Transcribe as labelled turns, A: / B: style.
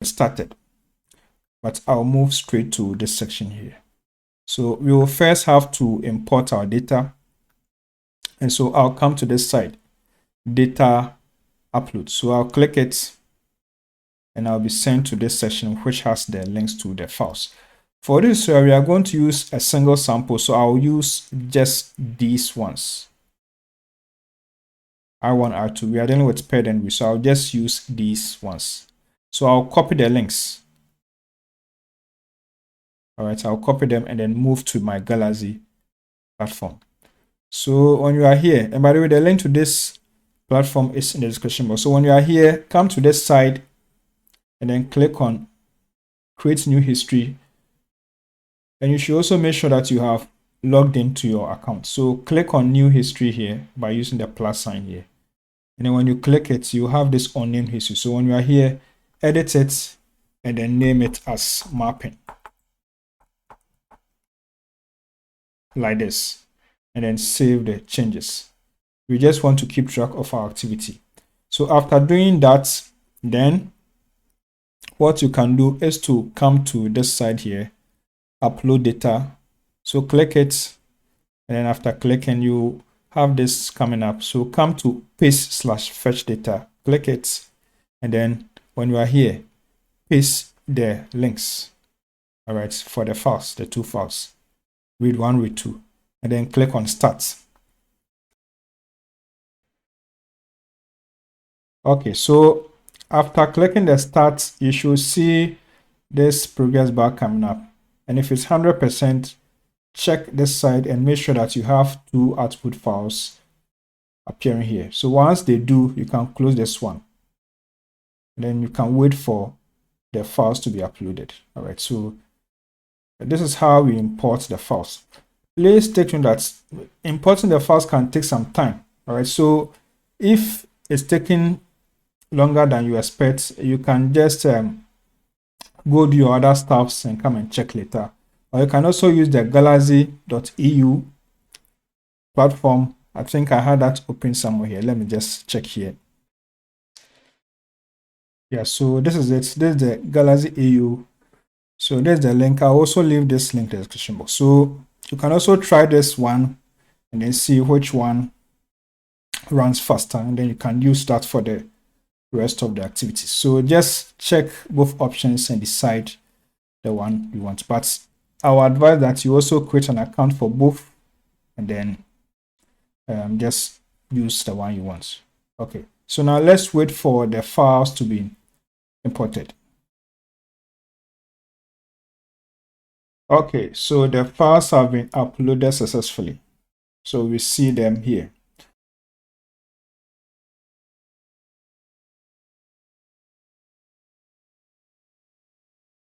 A: started, but I'll move straight to this section here. So we will first have to import our data. And so I'll come to this side, data upload. So I'll click it and I'll be sent to this section, which has the links to the files. For this, we are going to use a single sample. So I'll use just these ones. R1, R2. We are dealing with paired and so I'll just use these ones. So I'll copy the links. All right, I'll copy them and then move to my Galaxy platform. So when you are here, and by the way, the link to this platform is in the description box. So when you are here, come to this side and then click on create new history. And you should also make sure that you have logged into your account. So click on new history here by using the plus sign here. And then when you click it, you have this unnamed history. So when you are here, edit it and then name it as mapping. Like this. And then save the changes. We just want to keep track of our activity. So after doing that, then what you can do is to come to this side here, upload data. So click it, and then after clicking, you have this coming up. So come to paste/fetch data, click it, and then when you are here, paste the links. All right, for the files, the two files, read 1, read 2, and then click on start. Okay, so after clicking the start, you should see this progress bar coming up. And if it's 100%, check this side and make sure that you have 2 output files appearing here. So once they do, you can close this one. And then you can wait for the files to be uploaded. All right, so this is how we import the files. Please take note that importing the files can take some time. All right, so if it's taking longer than you expect, you can just go do your other stuffs and come and check later. Or you can also use the galaxy.eu platform. I think I had that open somewhere here. Let me just check here. Yeah, so this is it. This is the Galaxy EU. So there's the link. I'll also leave this link in the description box. So you can also try this one and then see which one runs faster. And then you can use that for the rest of the activities. So just check both options and decide the one you want. But I would advise that you also create an account for both and then just use the one you want. Okay, so now let's wait for the files to be imported. Okay, so the files have been uploaded successfully. So we see them here.